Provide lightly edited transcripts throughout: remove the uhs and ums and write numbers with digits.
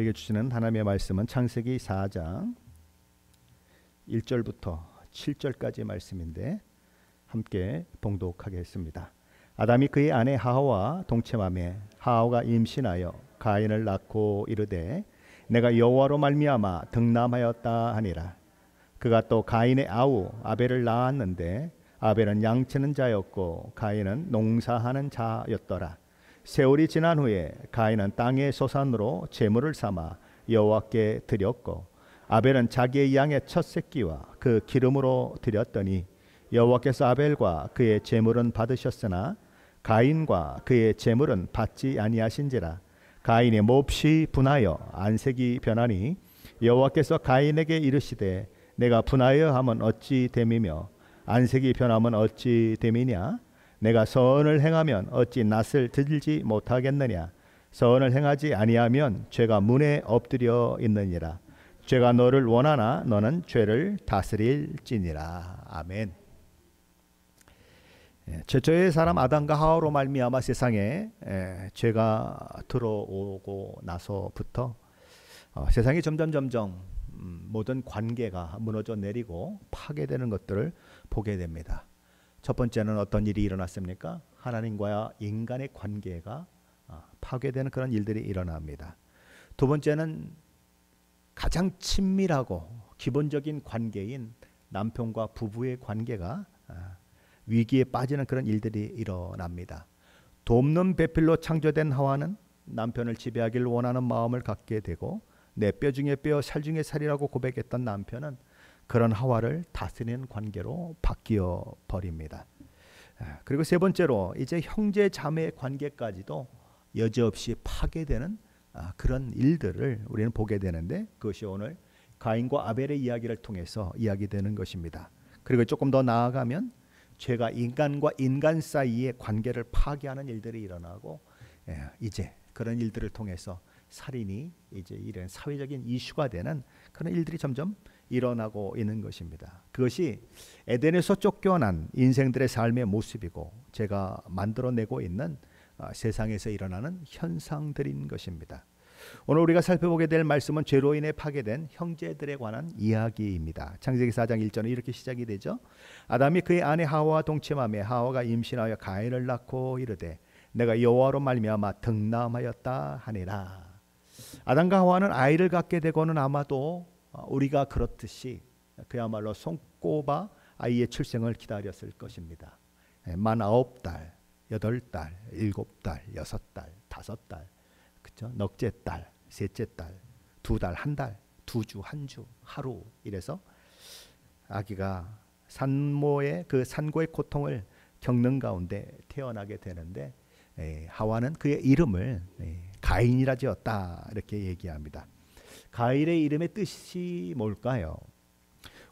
우리에게 주시는 하나님의 말씀은 창세기 4장 1절부터 7절까지 말씀인데 함께 봉독하겠습니다. 아담이 그의 아내 하와와 동침하매 하와가 임신하여 가인을 낳고 이르되 내가 여호와로 말미암아 득남하였다 하니라. 그가 또 가인의 아우 아벨을 낳았는데 아벨은 양치는 자였고 가인은 농사하는 자였더라. 세월이 지난 후에 가인은 땅의 소산으로 제물을 삼아 여호와께 드렸고 아벨은 자기의 양의 첫 새끼와 그 기름으로 드렸더니 여호와께서 아벨과 그의 제물은 받으셨으나 가인과 그의 제물은 받지 아니하신지라. 가인이 몹시 분하여 안색이 변하니 여호와께서 가인에게 이르시되 내가 분하여 하면 어찌 됨이며 안색이 변하면 어찌 됨이냐. 내가 선을 행하면 어찌 낯을 들지 못하겠느냐. 선을 행하지 아니하면 죄가 문에 엎드려 있느니라. 죄가 너를 원하나 너는 죄를 다스릴지니라. 아멘. 최초의 사람 아담과 하와로 말미암아 세상에 죄가 들어오고 나서부터 세상이 점점 모든 관계가 무너져 내리고 파괴되는 것들을 보게 됩니다. 첫 번째는 어떤 일이 일어났습니까? 하나님과 인간의 관계가 파괴되는 그런 일들이 일어납니다. 두 번째는 가장 친밀하고 기본적인 관계인 남편과 부부의 관계가 위기에 빠지는 그런 일들이 일어납니다. 돕는 배필로 창조된 하와는 남편을 지배하기를 원하는 마음을 갖게 되고 내 뼈 중에 뼈 살 중에 살이라고 고백했던 남편은 그런 하와를 다스리는 관계로 바뀌어 버립니다. 그리고 세 번째로 이제 형제 자매의 관계까지도 여지없이 파괴되는 그런 일들을 우리는 보게 되는데 그것이 오늘 가인과 아벨의 이야기를 통해서 이야기되는 것입니다. 그리고 조금 더 나아가면 죄가 인간과 인간 사이의 관계를 파괴하는 일들이 일어나고 이제 그런 일들을 통해서 살인이 이제 이런 사회적인 이슈가 되는 그런 일들이 점점 일어나고 있는 것입니다. 그것이 에덴에서 쫓겨난 인생들의 삶의 모습이고 제가 만들어내고 있는 세상에서 일어나는 현상들인 것입니다. 오늘 우리가 살펴보게 될 말씀은 죄로 인해 파괴된 형제들에 관한 이야기입니다. 창세기 4장 1절은 이렇게 시작이 되죠. 아담이 그의 아내 하와와 동침하며 하와가 임신하여 가인을 낳고 이르되 내가 여호와로 말미암아 득남하였다 하니라. 아담과 하와는 아이를 갖게 되고는 아마도 우리가 그렇듯이 그야말로 손꼽아 아이의 출생을 기다렸을 것입니다. 만 9달, 8달, 7달, 6달, 5달, 그렇죠? 넉째 달, 셋째 달, 2달, 1달, 2주, 1주, 하루 이래서 아기가 산모의 그 산고의 고통을 겪는 가운데 태어나게 되는데 하와는 그의 이름을 가인이라 지었다 이렇게 얘기합니다. 가인의 이름의 뜻이 뭘까요?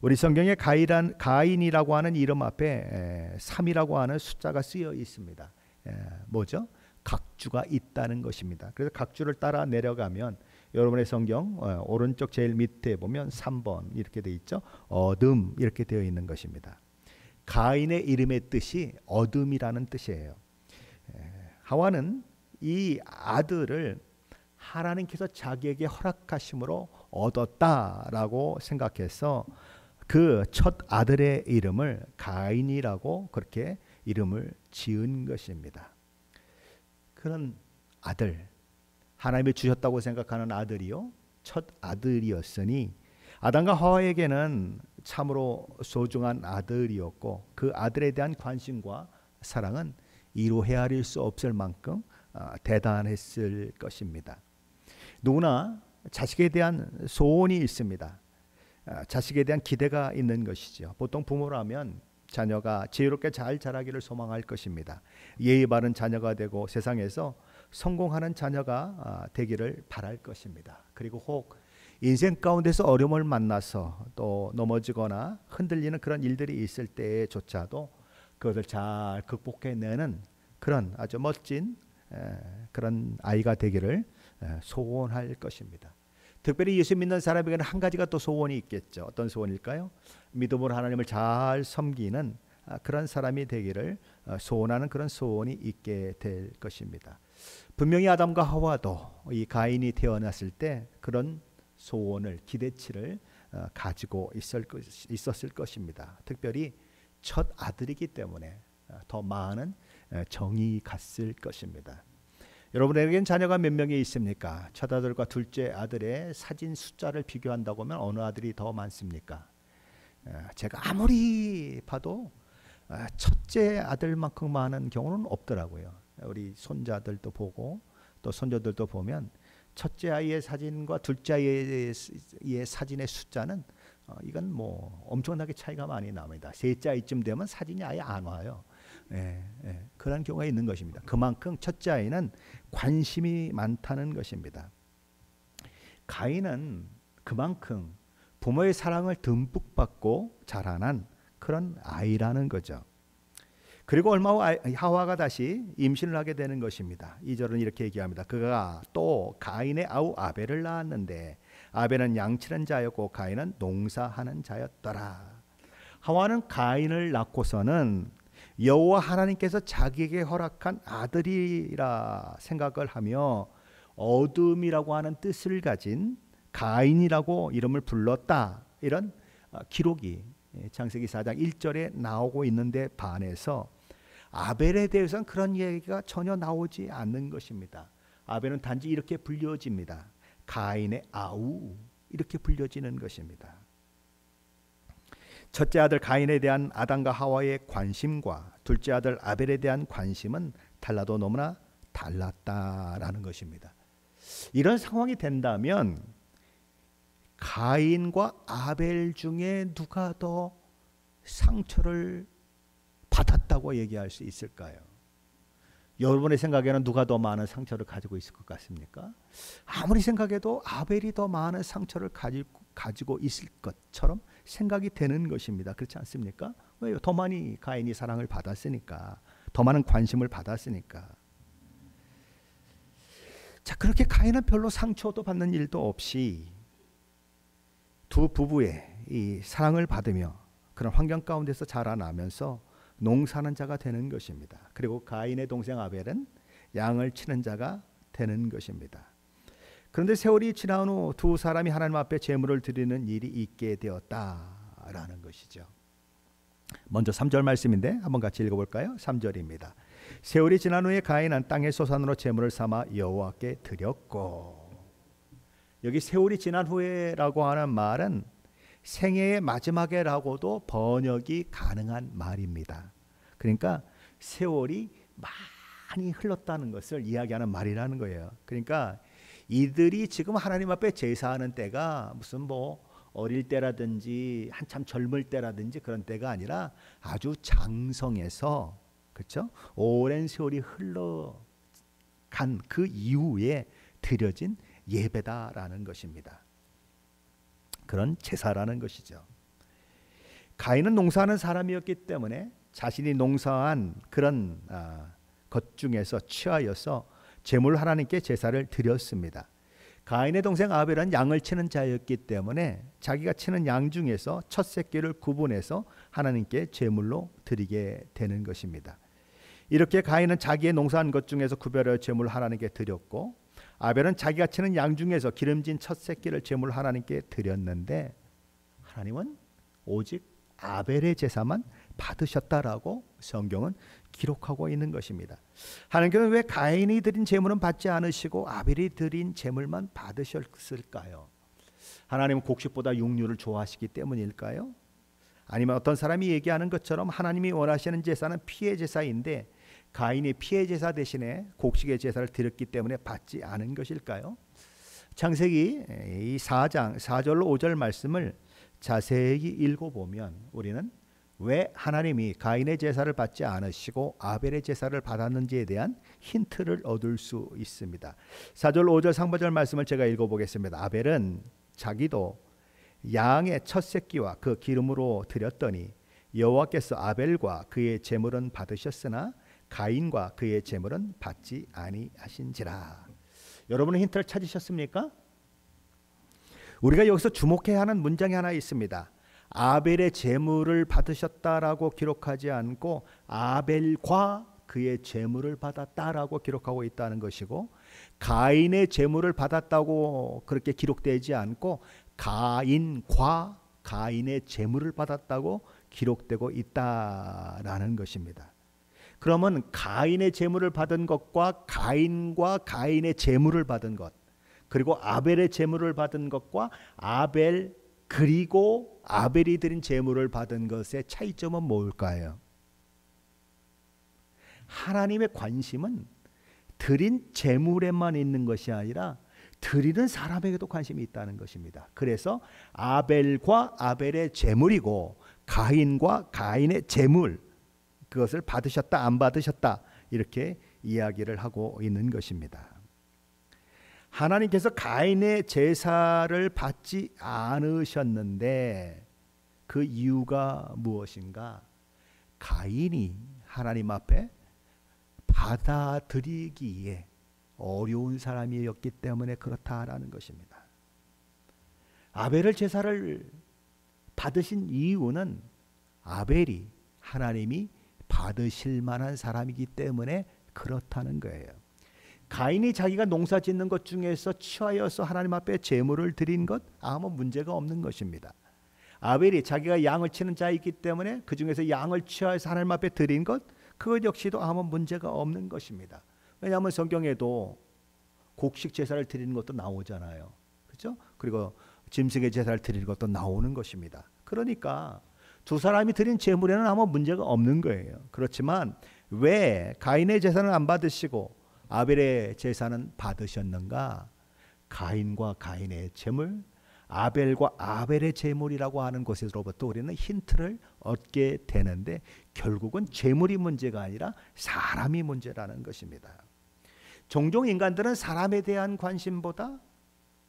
우리 성경에 가인이라고 하는 이름 앞에 3이라고 하는 숫자가 쓰여 있습니다. 뭐죠? 각주가 있다는 것입니다. 그래서 각주를 따라 내려가면 여러분의 성경 오른쪽 제일 밑에 보면 3번 이렇게 되어 있죠. 어둠 이렇게 되어 있는 것입니다. 가인의 이름의 뜻이 어둠이라는 뜻이에요. 하와는 이 아들을 하나님께서 자기에게 허락하심으로 얻었다라고 생각해서 그 첫 아들의 이름을 가인이라고 그렇게 이름을 지은 것입니다. 그런 아들, 하나님이 주셨다고 생각하는 아들이요, 첫 아들이었으니 아담과 하와에게는 참으로 소중한 아들이었고 그 아들에 대한 관심과 사랑은 이루 헤아릴 수 없을 만큼 대단했을 것입니다. 누구나 자식에 대한 소원이 있습니다. 자식에 대한 기대가 있는 것이죠. 보통 부모라면 자녀가 지혜롭게 잘 자라기를 소망할 것입니다. 예의 바른 자녀가 되고 세상에서 성공하는 자녀가 되기를 바랄 것입니다. 그리고 혹 인생 가운데서 어려움을 만나서 또 넘어지거나 흔들리는 그런 일들이 있을 때조차도 그것을 잘 극복해내는 그런 아주 멋진 그런 아이가 되기를 소원할 것입니다. 특별히 예수 믿는 사람에게는 한 가지가 또 소원이 있겠죠. 어떤 소원일까요? 믿음으로 하나님을 잘 섬기는 그런 사람이 되기를 소원하는 그런 소원이 있게 될 것입니다. 분명히 아담과 하와도 이 가인이 태어났을 때 그런 소원을, 기대치를 가지고 있었을 것입니다. 특별히 첫 아들이기 때문에 더 많은 정이 갔을 것입니다. 여러분에겐 자녀가 몇 명이 있습니까? 첫 아들과 둘째 아들의 사진 숫자를 비교한다고 하면 어느 아들이 더 많습니까? 제가 아무리 봐도 첫째 아들만큼 많은 경우는 없더라고요. 우리 손자들도 보고 또 손녀들도 보면 첫째 아이의 사진과 둘째 아이의 사진의 숫자는 이건 뭐 엄청나게 차이가 많이 납니다. 셋째 아이쯤 되면 사진이 아예 안 와요. 그런 경우가 있는 것입니다. 그만큼 첫째 아이는 관심이 많다는 것입니다. 가인은 그만큼 부모의 사랑을 듬뿍 받고 자라난 그런 아이라는 거죠. 그리고 얼마 후 하와가 다시 임신을 하게 되는 것입니다. 2절은 이렇게 얘기합니다. 그가 또 가인의 아우 아벨을 낳았는데 아벨은 양치는 자였고 가인은 농사하는 자였더라. 하와는 가인을 낳고서는 여호와 하나님께서 자기에게 허락한 아들이라 생각을 하며 어둠이라고 하는 뜻을 가진 가인이라고 이름을 불렀다. 이런 기록이 창세기 4장 1절에 나오고 있는데 반해서 아벨에 대해서는 그런 얘기가 전혀 나오지 않는 것입니다. 아벨은 단지 이렇게 불려집니다. 가인의 아우 이렇게 불려지는 것입니다. 첫째 아들 가인에 대한 아담과 하와의 관심과 둘째 아들 아벨에 대한 관심은 달라도 너무나 달랐다라는 것입니다. 이런 상황이 된다면 가인과 아벨 중에 누가 더 상처를 받았다고 얘기할 수 있을까요? 여러분의 생각에는 누가 더 많은 상처를 가지고 있을 것 같습니까? 아무리 생각해도 아벨이 더 많은 상처를 가지고 있을 것처럼 생각이 되는 것입니다. 그렇지 않습니까? 왜요? 더 많이 가인이 사랑을 받았으니까, 더 많은 관심을 받았으니까. 자, 그렇게 가인은 별로 상처도 받는 일도 없이 두 부부의 이 사랑을 받으며 그런 환경 가운데서 자라나면서 농사하는 자가 되는 것입니다. 그리고 가인의 동생 아벨은 양을 치는 자가 되는 것입니다. 그런데 세월이 지난 후 두 사람이 하나님 앞에 제물을 드리는 일이 있게 되었다라는 것이죠. 먼저 3절 말씀인데 한번 같이 읽어볼까요? 3절입니다. 세월이 지난 후에 가인은 땅의 소산으로 제물을 삼아 여호와께 드렸고, 여기 세월이 지난 후에라고 하는 말은 생애의 마지막에라고도 번역이 가능한 말입니다. 그러니까 세월이 많이 흘렀다는 것을 이야기하는 말이라는 거예요. 그러니까 이들이 지금 하나님 앞에 제사하는 때가 무슨 뭐 어릴 때라든지 한참 젊을 때라든지 그런 때가 아니라 아주 장성해서, 그렇죠? 오랜 세월이 흘러간 그 이후에 드려진 예배다라는 것입니다. 그런 제사라는 것이죠. 가인은 농사하는 사람이었기 때문에 자신이 농사한 그런 것 중에서 취하여서 제물 하나님께 제사를 드렸습니다. 가인의 동생 아벨은 양을 치는 자였기 때문에 자기가 치는 양 중에서 첫 새끼를 구분해서 하나님께 제물로 드리게 되는 것입니다. 이렇게 가인은 자기의 농사한 것 중에서 구별하여 제물 하나님께 드렸고, 아벨은 자기가 치는 양 중에서 기름진 첫 새끼를 제물 하나님께 드렸는데 하나님은 오직 아벨의 제사만 받으셨다라고 성경은 기록하고 있는 것입니다. 하나님께서는 왜 가인이 드린 제물은 받지 않으시고 아벨이 드린 제물만 받으셨을까요? 하나님은 곡식보다 육류를 좋아하시기 때문일까요? 아니면 어떤 사람이 얘기하는 것처럼 하나님이 원하시는 제사는 피의 제사인데 가인이 피의 제사 대신에 곡식의 제사를 드렸기 때문에 받지 않은 것일까요? 창세기 이 4장 4절로 5절 말씀을 자세히 읽어보면 우리는 왜 하나님이 가인의 제사를 받지 않으시고 아벨의 제사를 받았는지에 대한 힌트를 얻을 수 있습니다. 4절 5절 상반절 말씀을 제가 읽어보겠습니다. 아벨은 자기도 양의 첫 새끼와 그 기름으로 드렸더니 여호와께서 아벨과 그의 제물은 받으셨으나 가인과 그의 제물은 받지 아니하신지라. 여러분은 힌트를 찾으셨습니까? 우리가 여기서 주목해야 하는 문장이 하나 있습니다. 아벨의 제물을 받으셨다라고 기록하지 않고 아벨과 그의 제물을 받았다라고 기록하고 있다는 것이고, 가인의 제물을 받았다고 그렇게 기록되지 않고 가인과 가인의 제물을 받았다고 기록되고 있다라는 것입니다. 그러면 가인의 제물을 받은 것과 가인과 가인의 제물을 받은 것, 그리고 아벨의 제물을 받은 것과 아벨 그리고 아벨이 드린 제물을 받은 것의 차이점은 뭘까요? 하나님의 관심은 드린 제물에만 있는 것이 아니라 드리는 사람에게도 관심이 있다는 것입니다. 그래서 아벨과 아벨의 제물이고 가인과 가인의 제물, 그것을 받으셨다 안 받으셨다 이렇게 이야기를 하고 있는 것입니다. 하나님께서 가인의 제사를 받지 않으셨는데 그 이유가 무엇인가? 가인이 하나님 앞에 받아들이기에 어려운 사람이었기 때문에 그렇다라는 것입니다. 아벨의 제사를 받으신 이유는 아벨이 하나님이 받으실 만한 사람이기 때문에 그렇다는 거예요. 가인이 자기가 농사 짓는 것 중에서 취하여서 하나님 앞에 제물을 드린 것 아무 문제가 없는 것입니다. 아벨이 자기가 양을 치는 자이기 때문에 그 중에서 양을 취하여서 하나님 앞에 드린 것, 그것 역시도 아무 문제가 없는 것입니다. 왜냐하면 성경에도 곡식 제사를 드리는 것도 나오잖아요. 그렇죠? 그리고 짐승의 제사를 드리는 것도 나오는 것입니다. 그러니까 두 사람이 드린 제물에는 아무 문제가 없는 거예요. 그렇지만 왜 가인의 제사는 안 받으시고 아벨의 제사는 받으셨는가? 가인과 가인의 제물, 아벨과 아벨의 제물이라고 하는 것에서부터 우리는 힌트를 얻게 되는데, 결국은 제물이 문제가 아니라 사람이 문제라는 것입니다. 종종 인간들은 사람에 대한 관심보다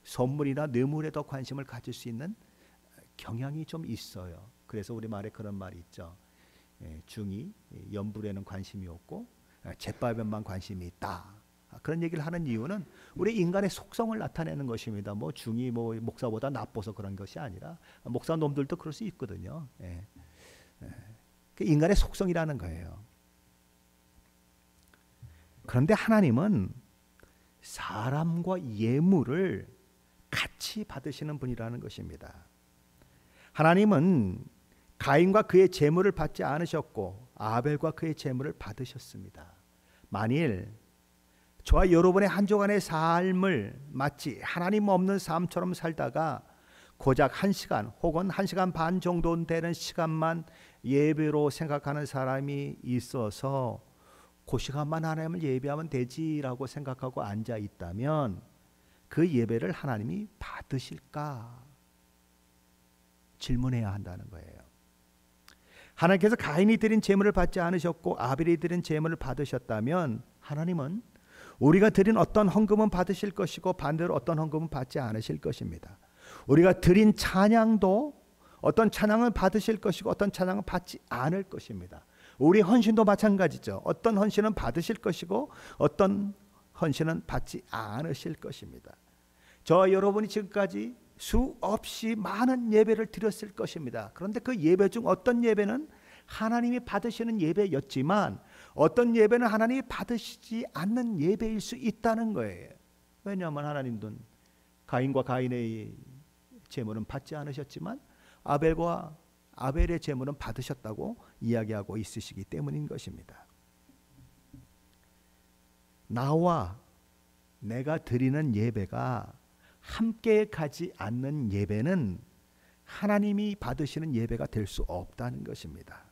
선물이나 뇌물에 더 관심을 가질 수 있는 경향이 좀 있어요. 그래서 우리 말에 그런 말이 있죠. 중이 연불에는 관심이 없고 잿밥에만 관심이 있다. 그런 얘기를 하는 이유는 우리 인간의 속성을 나타내는 것입니다. 뭐 중이 뭐 목사보다 나빠서 그런 것이 아니라, 목사 놈들도 그럴 수 있거든요. 그 인간의 속성이라는 거예요. 그런데 하나님은 사람과 예물을 같이 받으시는 분이라는 것입니다. 하나님은 가인과 그의 제물을 받지 않으셨고 아벨과 그의 제물을 받으셨습니다. 만일 저와 여러분의 한 주간의 삶을 마치 하나님 없는 삶처럼 살다가 고작 1시간 혹은 1시간 반 정도 되는 시간만 예배로 생각하는 사람이 있어서 그 시간만 하나님을 예배하면 되지라고 생각하고 앉아 있다면 그 예배를 하나님이 받으실까 질문해야 한다는 거예요. 하나님께서 가인이 드린 제물을 받지 않으셨고 아벨이 드린 제물을 받으셨다면 하나님은 우리가 드린 어떤 헌금은 받으실 것이고 반대로 어떤 헌금은 받지 않으실 것입니다. 우리가 드린 찬양도 어떤 찬양을 받으실 것이고 어떤 찬양은 받지 않을 것입니다. 우리 헌신도 마찬가지죠. 어떤 헌신은 받으실 것이고 어떤 헌신은 받지 않으실 것입니다. 저와 여러분이 지금까지 수없이 많은 예배를 드렸을 것입니다. 그런데 그 예배 중 어떤 예배는 하나님이 받으시는 예배였지만 어떤 예배는 하나님이 받으시지 않는 예배일 수 있다는 거예요. 왜냐하면 하나님은 가인과 가인의 제물은 받지 않으셨지만 아벨과 아벨의 제물은 받으셨다고 이야기하고 있으시기 때문인 것입니다. 나와 내가 드리는 예배가 함께 가지 않는 예배는 하나님이 받으시는 예배가 될 수 없다는 것입니다.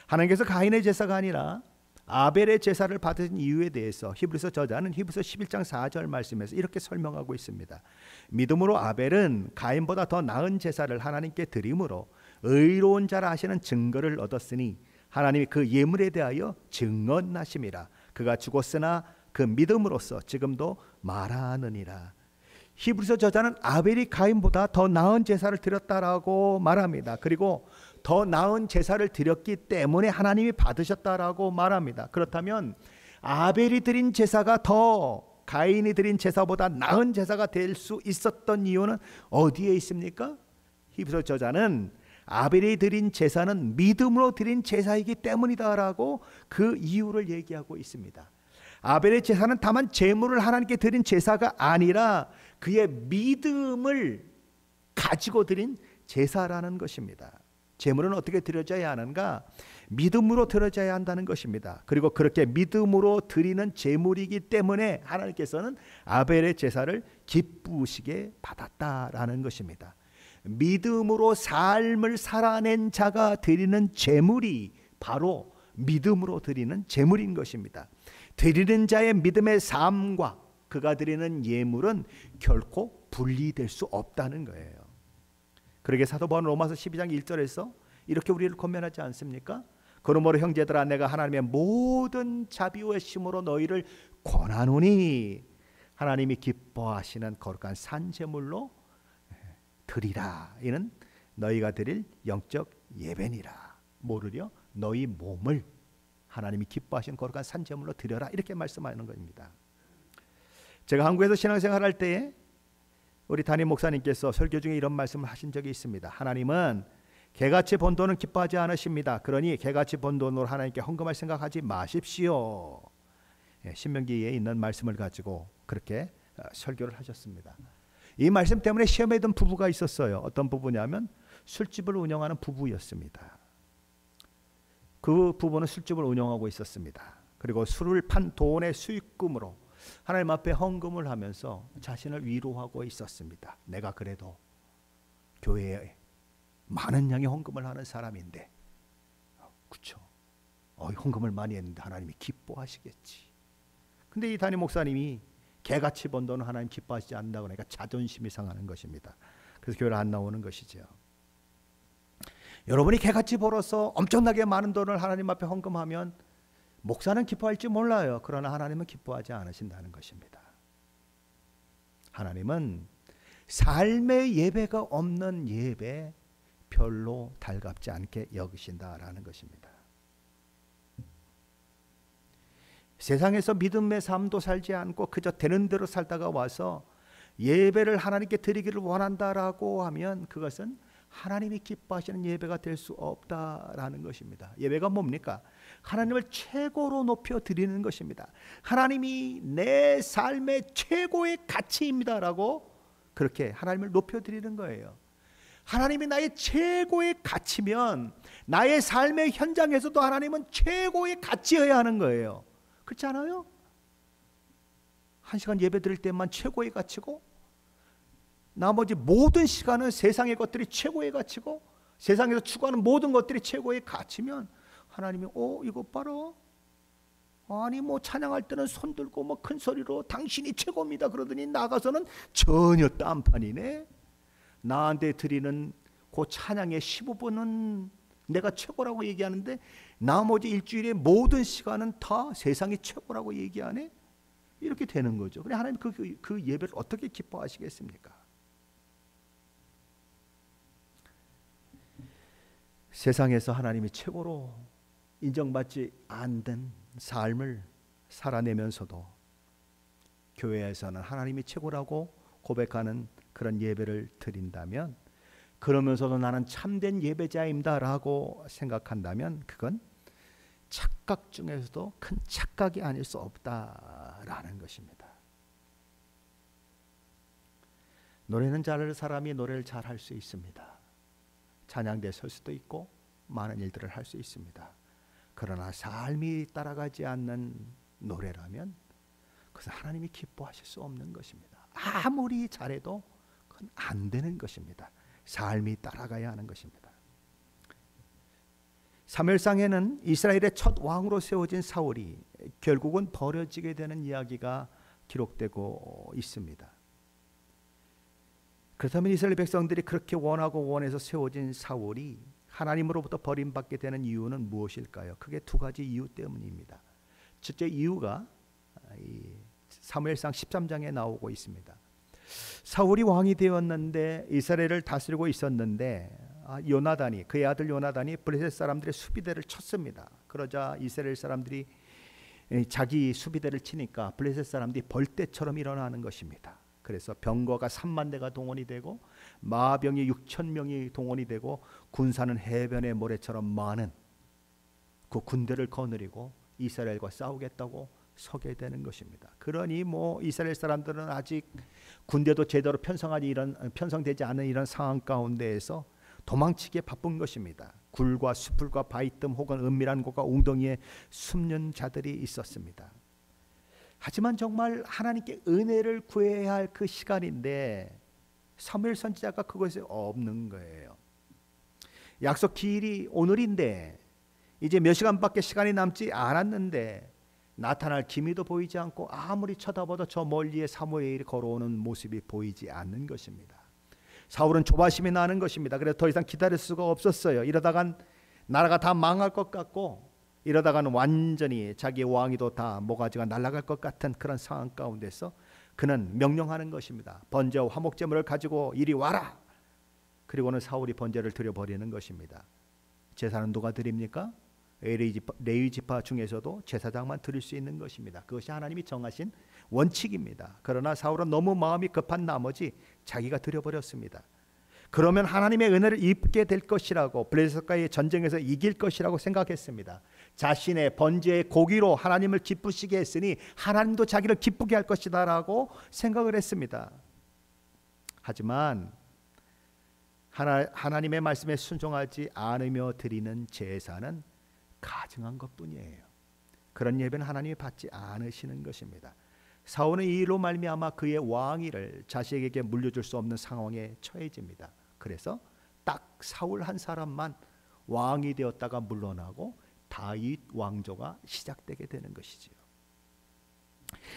하나님께서 가인의 제사가 아니라 아벨의 제사를 받은 이유에 대해서 히브리서 저자는 히브리서 11장 4절 말씀에서 이렇게 설명하고 있습니다. 믿음으로 아벨은 가인보다 더 나은 제사를 하나님께 드림으로 의로운 자라 하시는 증거를 얻었으니 하나님이 그 예물에 대하여 증언하심이라. 그가 죽었으나 그 믿음으로써 지금도 말하느니라. 히브리서 저자는 아벨이 가인보다 더 나은 제사를 드렸다라고 말합니다. 그리고 더 나은 제사를 드렸기 때문에 하나님이 받으셨다라고 말합니다. 그렇다면 아벨이 드린 제사가 더 가인이 드린 제사보다 나은 제사가 될 수 있었던 이유는 어디에 있습니까? 히브리서 저자는 아벨이 드린 제사는 믿음으로 드린 제사이기 때문이다라고 그 이유를 얘기하고 있습니다. 아벨의 제사는 다만 제물을 하나님께 드린 제사가 아니라 그의 믿음을 가지고 드린 제사라는 것입니다. 제물은 어떻게 드려져야 하는가? 믿음으로 드려져야 한다는 것입니다. 그리고 그렇게 믿음으로 드리는 제물이기 때문에 하나님께서는 아벨의 제사를 기쁘시게 받았다라는 것입니다. 믿음으로 삶을 살아낸 자가 드리는 제물이 바로 믿음으로 드리는 제물인 것입니다. 드리는 자의 믿음의 삶과 그가 드리는 예물은 결코 분리될 수 없다는 거예요. 그러게 사도 바울은 로마서 12장 1절에서 이렇게 우리를 권면하지 않습니까? 그러므로 형제들아 내가 하나님의 모든 자비와 심으로 너희를 권하노니 하나님이 기뻐하시는 거룩한 산제물로 드리라. 이는 너희가 드릴 영적 예배니라. 뭐를요? 너희 몸을 하나님이 기뻐하시는 거룩한 산제물로 드려라. 이렇게 말씀하는 겁니다. 제가 한국에서 신앙생활할 때에 우리 담임 목사님께서 설교 중에 이런 말씀을 하신 적이 있습니다. 하나님은 개같이 번 돈은 기뻐하지 않으십니다. 그러니 개같이 번 돈으로 하나님께 헌금할 생각하지 마십시오. 신명기에 있는 말씀을 가지고 그렇게 설교를 하셨습니다. 이 말씀 때문에 시험에 든 부부가 있었어요. 어떤 부부냐면 술집을 운영하는 부부였습니다. 그 부부는 술집을 운영하고 있었습니다. 그리고 술을 판 돈의 수익금으로 하나님 앞에 헌금을 하면서 자신을 위로하고 있었습니다. 내가 그래도 교회에 많은 양의 헌금을 하는 사람인데, 그렇죠? 헌금을 많이 했는데 하나님이 기뻐하시겠지. 근데 이 담임 목사님이 개같이 번 돈은 하나님 기뻐하시지 않는다고 하니까 자존심이 상하는 것입니다. 그래서 교회를 안 나오는 것이죠. 여러분이 개같이 벌어서 엄청나게 많은 돈을 하나님 앞에 헌금하면 목사는 기뻐할지 몰라요. 그러나 하나님은 기뻐하지 않으신다는 것입니다. 하나님은 삶의 예배가 없는 예배 별로 달갑지 않게 여기신다라는 것입니다. 세상에서 믿음의 삶도 살지 않고 그저 되는 대로 살다가 와서 예배를 하나님께 드리기를 원한다라고 하면 그것은 하나님이 기뻐하시는 예배가 될 수 없다라는 것입니다. 예배가 뭡니까? 하나님을 최고로 높여 드리는 것입니다. 하나님이 내 삶의 최고의 가치입니다라고 그렇게 하나님을 높여 드리는 거예요. 하나님이 나의 최고의 가치면 나의 삶의 현장에서도 하나님은 최고의 가치여야 하는 거예요. 그렇지 않아요? 한 시간 예배 드릴 때만 최고의 가치고 나머지 모든 시간은 세상의 것들이 최고의 가치고 세상에서 추구하는 모든 것들이 최고의 가치면 하나님이 이거 봐라. 아니 찬양할 때는 손 들고 큰 소리로 당신이 최고입니다 그러더니 나가서는 전혀 딴판이네. 나한테 드리는 그 찬양의 15분은 내가 최고라고 얘기하는데 나머지 일주일의 모든 시간은 다 세상이 최고라고 얘기하네. 이렇게 되는 거죠. 그래 하나님 그 예배를 어떻게 기뻐하시겠습니까? 세상에서 하나님이 최고로 인정받지 않는 삶을 살아내면서도 교회에서는 하나님이 최고라고 고백하는 그런 예배를 드린다면, 그러면서도 나는 참된 예배자입니다라고 생각한다면 그건 착각 중에서도 큰 착각이 아닐 수 없다라는 것입니다. 노래는 잘하는 사람이 노래를 잘할 수 있습니다. 찬양대에 설 수도 있고 많은 일들을 할 수 있습니다. 그러나 삶이 따라가지 않는 노래라면 그것은 하나님이 기뻐하실 수 없는 것입니다. 아무리 잘해도 그건 안 되는 것입니다. 삶이 따라가야 하는 것입니다. 사무엘상에는 이스라엘의 첫 왕으로 세워진 사울이 결국은 버려지게 되는 이야기가 기록되고 있습니다. 그렇다면 이스라엘 백성들이 그렇게 원하고 원해서 세워진 사울이 하나님으로부터 버림받게 되는 이유는 무엇일까요? 크게 두 가지 이유 때문입니다. 첫째 이유가 사무엘상 13장에 나오고 있습니다. 사울이 왕이 되었는데 이스라엘을 다스리고 있었는데 요나단이, 그의 아들 요나단이 블레셋 사람들의 수비대를 쳤습니다. 그러자 이스라엘 사람들이 자기 수비대를 치니까 블레셋 사람들이 벌떼처럼 일어나는 것입니다. 그래서 병거가 3만 대가 동원이 되고 마병이 6천 명이 동원이 되고 군사는 해변의 모래처럼 많은 그 군대를 거느리고 이스라엘과 싸우겠다고 서게 되는 것입니다. 그러니 뭐 이스라엘 사람들은 아직 군대도 제대로 편성되지 않은 이런 상황 가운데에서 도망치기에 바쁜 것입니다. 굴과 수풀과 바위 뜸 혹은 은밀한 곳과 웅덩이에 숨는 자들이 있었습니다. 하지만 정말 하나님께 은혜를 구해야 할 그 시간인데 사무엘 선지자가 그것이 없는 거예요. 약속 기일이 오늘인데 이제 몇 시간밖에 시간이 남지 않았는데 나타날 기미도 보이지 않고 아무리 쳐다봐도 저 멀리에 사무엘이 걸어오는 모습이 보이지 않는 것입니다. 사울은 조바심이 나는 것입니다. 그래서 더 이상 기다릴 수가 없었어요. 이러다간 나라가 다 망할 것 같고 이러다가는 완전히 자기 왕위도 다 모가지가 날아갈 것 같은 그런 상황 가운데서 그는 명령하는 것입니다. 번제와 화목제물을 가지고 이리 와라. 그리고는 사울이 번제를 드려버리는 것입니다. 제사는 누가 드립니까? 레위 지파 중에서도 제사장만 드릴 수 있는 것입니다. 그것이 하나님이 정하신 원칙입니다. 그러나 사울은 너무 마음이 급한 나머지 자기가 드려버렸습니다. 그러면 하나님의 은혜를 입게 될 것이라고, 블레셋과의 전쟁에서 이길 것이라고 생각했습니다. 자신의 번제의 고기로 하나님을 기쁘시게 했으니 하나님도 자기를 기쁘게 할 것이다 라고 생각을 했습니다. 하지만 하나님의 말씀에 순종하지 않으며 드리는 제사는 가증한 것뿐이에요. 그런 예배는 하나님이 받지 않으시는 것입니다. 사울은 이 일로 말미암아 그의 왕위를 자식에게 물려줄 수 없는 상황에 처해집니다. 그래서 딱 사울 한 사람만 왕이 되었다가 물러나고 다윗 왕조가 시작되게 되는 것이지요.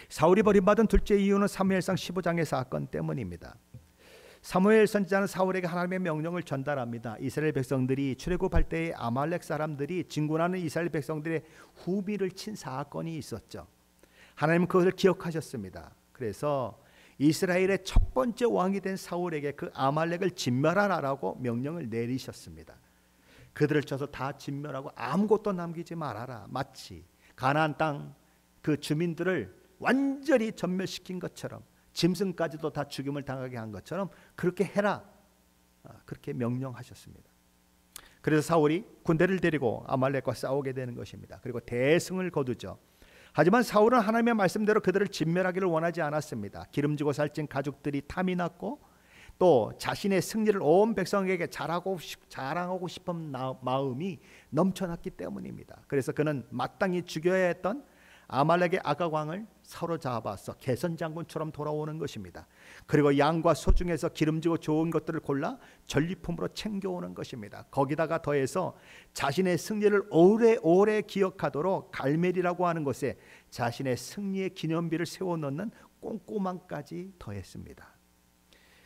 사울이 버림받은 둘째 이유는 사무엘상 15장의 사건 때문입니다. 사무엘 선지자는 사울에게 하나님의 명령을 전달합니다. 이스라엘 백성들이 출애굽할 때에 아말렉 사람들이 진군하는 이스라엘 백성들의 후비를 친 사건이 있었죠. 하나님은 그것을 기억하셨습니다. 그래서 이스라엘의 첫 번째 왕이 된 사울에게 그 아말렉을 진멸하라라고 명령을 내리셨습니다. 그들을 쳐서 다 진멸하고 아무것도 남기지 말아라. 마치 가나안 땅 그 주민들을 완전히 전멸시킨 것처럼, 짐승까지도 다 죽임을 당하게 한 것처럼 그렇게 해라. 그렇게 명령하셨습니다. 그래서 사울이 군대를 데리고 아말렉과 싸우게 되는 것입니다. 그리고 대승을 거두죠. 하지만 사울은 하나님의 말씀대로 그들을 진멸하기를 원하지 않았습니다. 기름지고 살찐 가죽들이 탐이 났고 또 자신의 승리를 온 백성에게 자랑하고 싶은 마음이 넘쳐났기 때문입니다. 그래서 그는 마땅히 죽여야 했던 아말렉의 아각 왕을 사로잡아서 개선 장군처럼 돌아오는 것입니다. 그리고 양과 소 중에서 기름지고 좋은 것들을 골라 전리품으로 챙겨오는 것입니다. 거기다가 더해서 자신의 승리를 오래오래 기억하도록 갈멜이라고 하는 곳에 자신의 승리의 기념비를 세워놓는 꼼꼼함까지 더했습니다.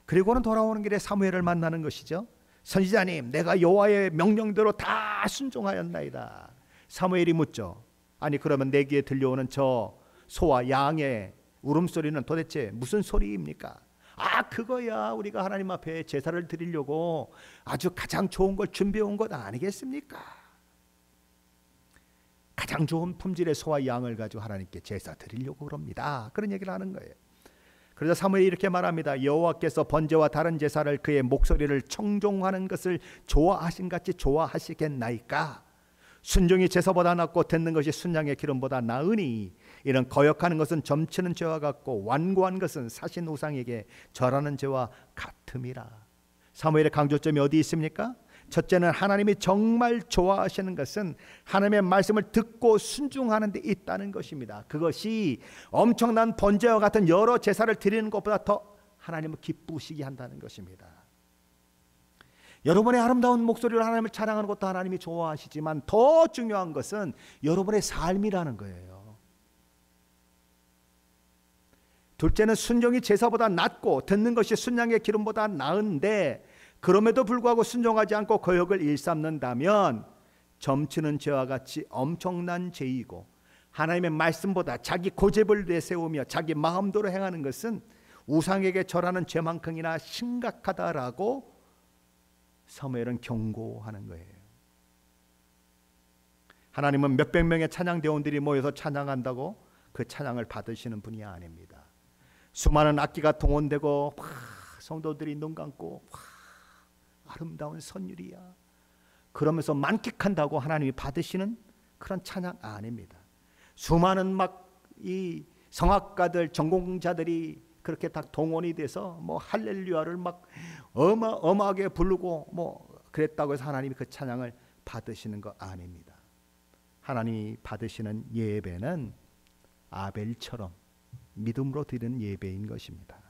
그리고는 돌아오는 길에 사무엘을 만나는 것이죠. 선지자님, 내가 여호와의 명령대로 다 순종하였나이다. 사무엘이 묻죠. 아니 그러면 내 귀에 들려오는 저 소와 양의 울음소리는 도대체 무슨 소리입니까? 그거야 우리가 하나님 앞에 제사를 드리려고 아주 가장 좋은 걸 준비해 온 것 아니겠습니까? 가장 좋은 품질의 소와 양을 가지고 하나님께 제사 드리려고 그럽니다. 그런 얘기를 하는 거예요. 그래서 사무엘이 이렇게 말합니다. 여호와께서 번제와 다른 제사를 그의 목소리를 청종하는 것을 좋아하신 같이 좋아하시겠나이까? 순종이 제사보다 낫고 듣는 것이 순양의 기름보다 나으니 이런 거역하는 것은 점치는 죄와 같고 완고한 것은 사신 우상에게 절하는 죄와 같음이라. 사무엘의 강조점이 어디 있습니까? 첫째는 하나님이 정말 좋아하시는 것은 하나님의 말씀을 듣고 순종하는 데 있다는 것입니다. 그것이 엄청난 번제와 같은 여러 제사를 드리는 것보다 더 하나님을 기쁘시게 한다는 것입니다. 여러분의 아름다운 목소리로 하나님을 찬양하는 것도 하나님이 좋아하시지만 더 중요한 것은 여러분의 삶이라는 거예요. 둘째는 순종이 제사보다 낫고 듣는 것이 순양의 기름보다 나은데 그럼에도 불구하고 순종하지 않고 거역을 일삼는다면 점치는 죄와 같이 엄청난 죄이고 하나님의 말씀보다 자기 고집을 내세우며 자기 마음대로 행하는 것은 우상에게 절하는 죄만큼이나 심각하다라고 사무엘은 경고하는 거예요. 하나님은 몇백 명의 찬양대원들이 모여서 찬양한다고 그 찬양을 받으시는 분이 아닙니다. 수많은 악기가 동원되고 성도들이 눈 감고 아름다운 선율이야 그러면서 만끽한다고 하나님이 받으시는 그런 찬양 아닙니다. 수많은 막 이 성악가들 전공자들이 그렇게 다 동원이 돼서 뭐 할렐루야를 막 어마하게 부르고 뭐 그랬다고 해서 하나님이 그 찬양을 받으시는 거 아닙니다. 하나님이 받으시는 예배는 아벨처럼 믿음으로 드리는 예배인 것입니다.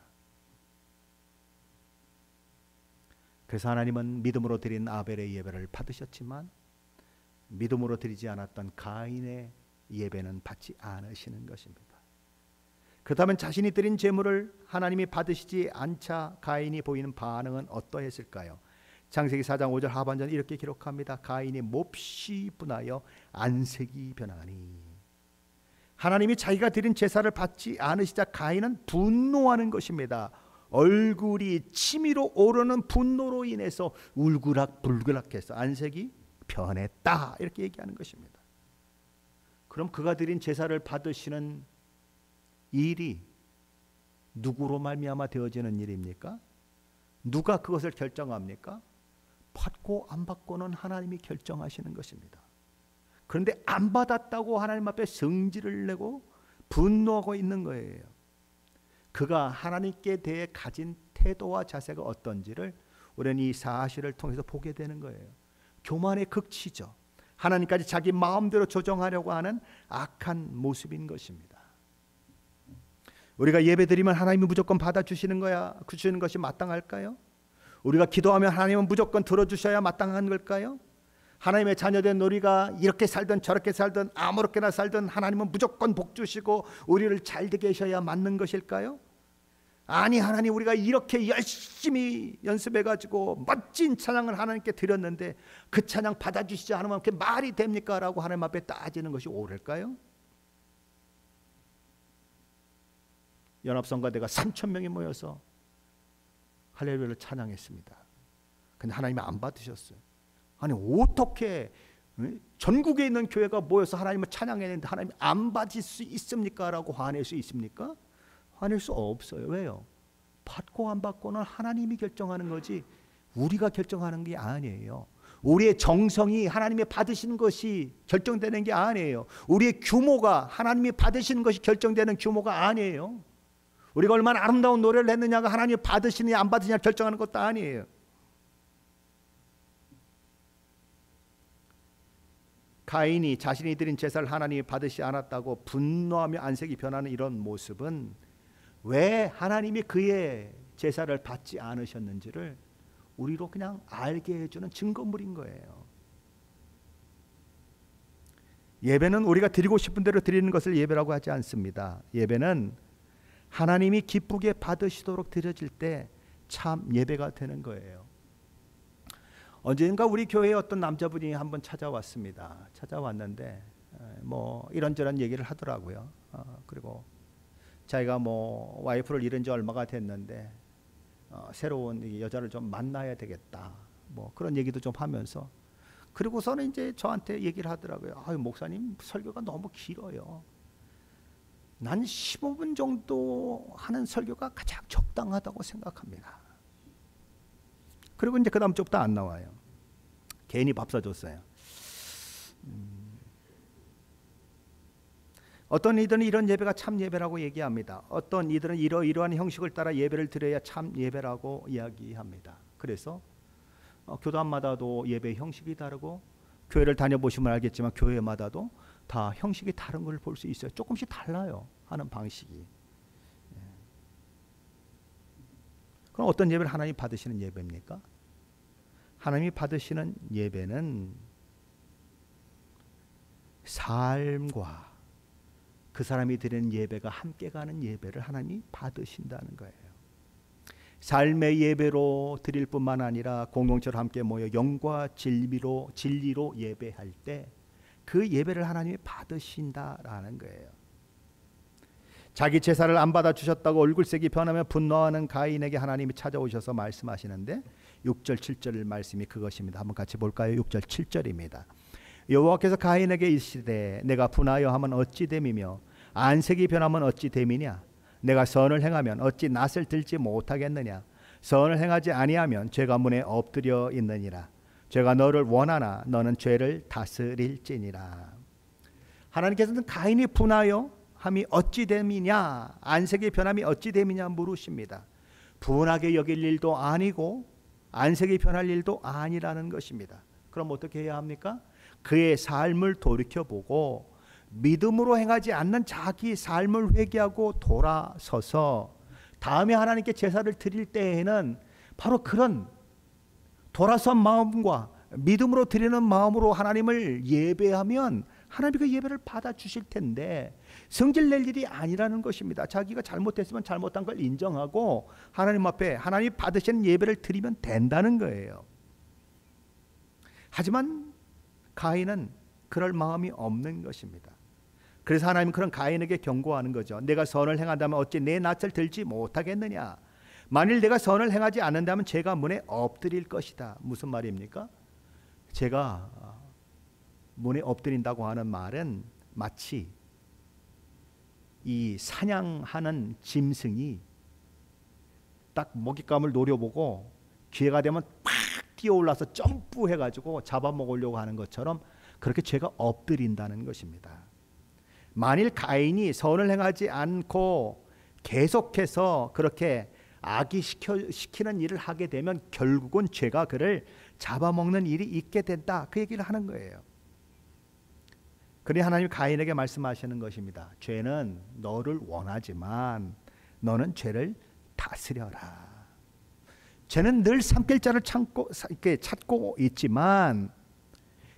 그래서 하나님은 믿음으로 드린 아벨의 예배를 받으셨지만 믿음으로 드리지 않았던 가인의 예배는 받지 않으시는 것입니다. 그렇다면 자신이 드린 제물을 하나님이 받으시지 않자 가인이 보이는 반응은 어떠했을까요? 창세기 4장 5절 하반전 이렇게 기록합니다. 가인이 몹시 분하여 안색이 변하니. 하나님이 자기가 드린 제사를 받지 않으시자 가인은 분노하는 것입니다. 얼굴이 치미로 오르는 분노로 인해서 울그락불그락해서 안색이 변했다 이렇게 얘기하는 것입니다. 그럼 그가 드린 제사를 받으시는 일이 누구로 말미암아 되어지는 일입니까? 누가 그것을 결정합니까? 받고 안 받고는 하나님이 결정하시는 것입니다. 그런데 안 받았다고 하나님 앞에 성질을 내고 분노하고 있는 거예요. 그가 하나님께 대해 가진 태도와 자세가 어떤지를 우리는 이 사실을 통해서 보게 되는 거예요. 교만의 극치죠. 하나님까지 자기 마음대로 조정하려고 하는 악한 모습인 것입니다. 우리가 예배드리면 하나님이 무조건 받아주시는 주시는 것이 마땅할까요? 우리가 기도하면 하나님은 무조건 들어주셔야 마땅한 걸까요? 하나님의 자녀된 우리가 이렇게 살든 저렇게 살든 아무렇게나 살든 하나님은 무조건 복 주시고 우리를 잘 되게 하셔야 맞는 것일까요? 아니, 하나님 우리가 이렇게 열심히 연습해가지고 멋진 찬양을 하나님께 드렸는데 그 찬양 받아주시지 않으면 그게 말이 됩니까? 라고 하나님 앞에 따지는 것이 옳을까요? 연합성가대가 3,000명이 모여서 할렐루야를 찬양했습니다. 근데 하나님이 안 받으셨어요. 아니, 어떻게 전국에 있는 교회가 모여서 하나님을 찬양했는데 하나님이 안 받을 수 있습니까? 라고 화낼 수 있습니까? 화낼 수 없어요. 왜요? 받고 안 받고는 하나님이 결정하는 거지 우리가 결정하는 게 아니에요. 우리의 정성이 하나님이 받으시는 것이 결정되는 게 아니에요. 우리의 규모가 하나님이 받으시는 것이 결정되는 규모가 아니에요. 우리가 얼마나 아름다운 노래를 했느냐가 하나님이 받으시느냐 안 받으느냐 결정하는 것도 아니에요. 가인이 자신이 드린 제사를 하나님이 받으시지 않았다고 분노하며 안색이 변하는 이런 모습은 왜 하나님이 그의 제사를 받지 않으셨는지를 우리로 그냥 알게 해주는 증거물인 거예요. 예배는 우리가 드리고 싶은 대로 드리는 것을 예배라고 하지 않습니다. 예배는 하나님이 기쁘게 받으시도록 드려질 때 참 예배가 되는 거예요. 언젠가 우리 교회에 어떤 남자분이 한번 찾아왔습니다. 찾아왔는데 뭐 이런저런 얘기를 하더라고요. 그리고 자기가 뭐 와이프를 잃은 지 얼마가 됐는데 새로운 여자를 좀 만나야 되겠다. 뭐 그런 얘기도 좀 하면서 그리고서는 이제 저한테 얘기를 하더라고요. 목사님 설교가 너무 길어요. 난 15분 정도 하는 설교가 가장 적당하다고 생각합니다. 그리고 이제 그 다음 주부터 안 나와요. 괜히 밥 사줬어요. 어떤 이들은 이런 예배가 참 예배라고 얘기합니다. 어떤 이들은 이러이러한 형식을 따라 예배를 드려야 참 예배라고 이야기합니다. 그래서 교단마다도 예배 형식이 다르고 교회를 다녀보시면 알겠지만 교회마다도 다 형식이 다른 걸 볼 수 있어요. 조금씩 달라요. 하는 방식이. 그럼 어떤 예배를 하나님 받으시는 예배입니까? 하나님이 받으시는 예배는 삶과 그 사람이 드리는 예배가 함께 가는 예배를 하나님이 받으신다는 거예요. 삶의 예배로 드릴 뿐만 아니라 공동체로 함께 모여 영과 진리로 예배할 때 그 예배를 하나님이 받으신다라는 거예요. 자기 제사를 안 받아주셨다고 얼굴색이 변하며 분노하는 가인에게 하나님이 찾아오셔서 말씀하시는데 6절 7절 말씀이 그것입니다. 한번 같이 볼까요? 6절 7절입니다. 여호와께서 가인에게 이르시되 내가 분하여 하면 어찌 됨이며 안색이 변하면 어찌 됨이냐 내가 선을 행하면 어찌 낯을 들지 못하겠느냐. 선을 행하지 아니하면 죄가 문에 엎드려 있느니라. 죄가 너를 원하나 너는 죄를 다스릴지니라. 하나님께서는 가인이 분하여 함이 어찌 됨이냐, 안색의 변함이 어찌 됨이냐 물으십니다. 분하게 여길 일도 아니고 안색이 변할 일도 아니라는 것입니다. 그럼 어떻게 해야 합니까? 그의 삶을 돌이켜보고 믿음으로 행하지 않는 자기 삶을 회개하고 돌아서서 다음에 하나님께 제사를 드릴 때에는 바로 그런 돌아선 마음과 믿음으로 드리는 마음으로 하나님을 예배하면 하나님이 그 예배를 받아주실 텐데 성질 낼 일이 아니라는 것입니다. 자기가 잘못했으면 잘못한 걸 인정하고 하나님 앞에 하나님이 받으신 예배를 드리면 된다는 거예요. 하지만 가인은 그럴 마음이 없는 것입니다. 그래서 하나님은 그런 가인에게 경고하는 거죠. 내가 선을 행한다면 어찌 내 낯을 들지 못하겠느냐. 만일 내가 선을 행하지 않는다면 죄가 문에 엎드릴 것이다. 무슨 말입니까? 제가 문에 엎드린다고 하는 말은 마치 이 사냥하는 짐승이 딱 먹잇감을 노려보고 기회가 되면 팍 뛰어올라서 점프해가지고 잡아먹으려고 하는 것처럼 그렇게 죄가 엎드린다는 것입니다. 만일 가인이 선을 행하지 않고 계속해서 그렇게 악의시키는 일을 하게 되면 결국은 죄가 그를 잡아먹는 일이 있게 된다. 그 얘기를 하는 거예요. 그러니 하나님이 가인에게 말씀하시는 것입니다. 죄는 너를 원하지만 너는 죄를 다스려라. 죄는 늘 삼킬 자를 찾고 있지만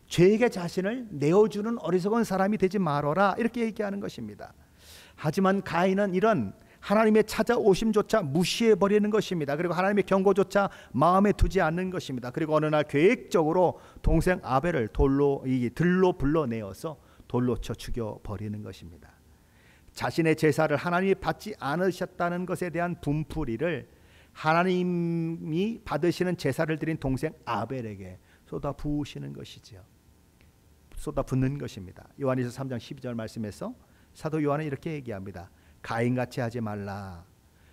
죄에게 자신을 내어주는 어리석은 사람이 되지 말아라. 이렇게 얘기하는 것입니다. 하지만 가인은 이런 하나님의 찾아오심조차 무시해버리는 것입니다. 그리고 하나님의 경고조차 마음에 두지 않는 것입니다. 그리고 어느 날 계획적으로 동생 아벨을 들로 불러내어서 돌로 쳐 죽여버리는 것입니다. 자신의 제사를 하나님이 받지 않으셨다는 것에 대한 분풀이를 하나님이 받으시는 제사를 드린 동생 아벨에게 쏟아부으시는 것이죠. 쏟아붓는 것입니다. 요한일서 3장 12절 말씀에서 사도 요한은 이렇게 얘기합니다. 가인같이 하지 말라.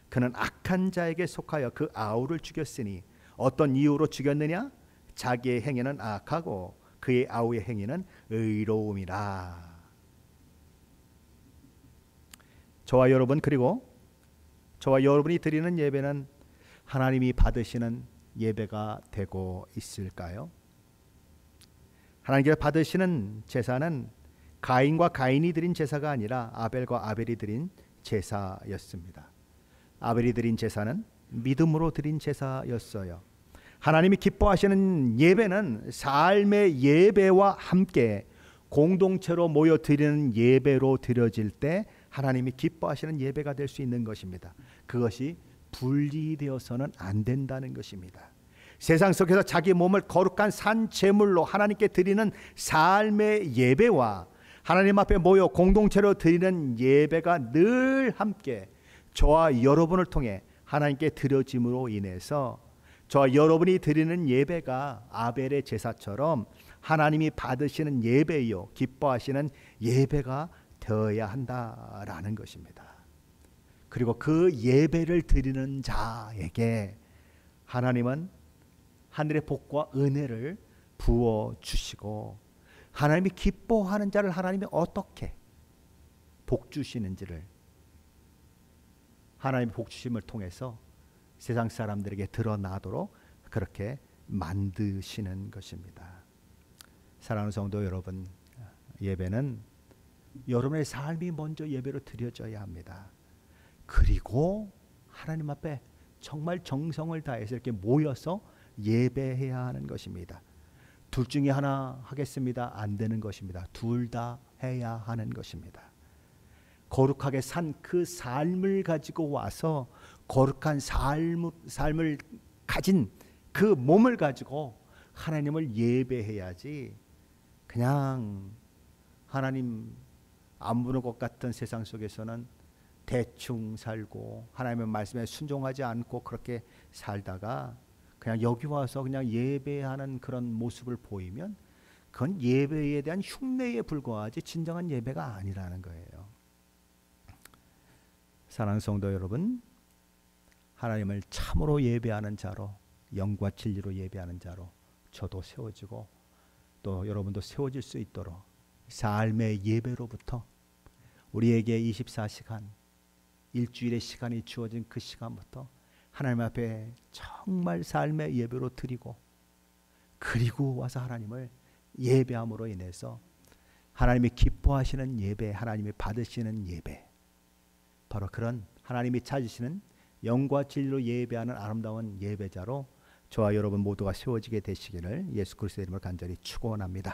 그는 악한 자에게 속하여 그 아우를 죽였으니 어떤 이유로 죽였느냐? 자기의 행위는 악하고 그의 아우의 행위는 의로움이라. 저와 여러분, 그리고 저와 여러분이 드리는 예배는 하나님이 받으시는 예배가 되고 있을까요? 하나님께서 받으시는 제사는 가인과 가인이 드린 제사가 아니라 아벨과 아벨이 드린 제사였습니다. 아벨이 드린 제사는 믿음으로 드린 제사였어요. 하나님이 기뻐하시는 예배는 삶의 예배와 함께 공동체로 모여 드리는 예배로 드려질 때 하나님이 기뻐하시는 예배가 될 수 있는 것입니다. 그것이 분리되어서는 안 된다는 것입니다. 세상 속에서 자기 몸을 거룩한 산 제물로 하나님께 드리는 삶의 예배와 하나님 앞에 모여 공동체로 드리는 예배가 늘 함께 저와 여러분을 통해 하나님께 드려짐으로 인해서 저와 여러분이 드리는 예배가 아벨의 제사처럼 하나님이 받으시는 예배요, 기뻐하시는 예배가 되어야 한다라는 것입니다. 그리고 그 예배를 드리는 자에게 하나님은 하늘의 복과 은혜를 부어 주시고 하나님이 기뻐하는 자를 하나님이 어떻게 복 주시는지를 하나님의 복 주심을 통해서 세상 사람들에게 드러나도록 그렇게 만드시는 것입니다. 사랑하는 성도 여러분, 예배는 여러분의 삶이 먼저 예배로 드려져야 합니다. 그리고 하나님 앞에 정말 정성을 다해서 이렇게 모여서 예배해야 하는 것입니다. 둘 중에 하나 하겠습니다. 안 되는 것입니다. 둘 다 해야 하는 것입니다. 거룩하게 산 그 삶을 가지고 와서 거룩한 삶을 가진 그 몸을 가지고 하나님을 예배해야지 그냥 하나님 안 보는 것 같은 세상 속에서는 대충 살고 하나님의 말씀에 순종하지 않고 그렇게 살다가 그냥 여기 와서 그냥 예배하는 그런 모습을 보이면 그건 예배에 대한 흉내에 불과하지 진정한 예배가 아니라는 거예요. 사랑하는 성도 여러분, 하나님을 참으로 예배하는 자로, 영과 진리로 예배하는 자로 저도 세워지고 또 여러분도 세워질 수 있도록 삶의 예배로부터 우리에게 24시간, 일주일의 시간이 주어진 그 시간부터 하나님 앞에 정말 삶의 예배로 드리고, 그리고 와서 하나님을 예배함으로 인해서 하나님이 기뻐하시는 예배, 하나님이 받으시는 예배, 바로 그런 하나님이 찾으시는 영과 진리로 예배하는 아름다운 예배자로 저와 여러분 모두가 세워지게 되시기를 예수 그리스도의 이름으로 간절히 축원합니다.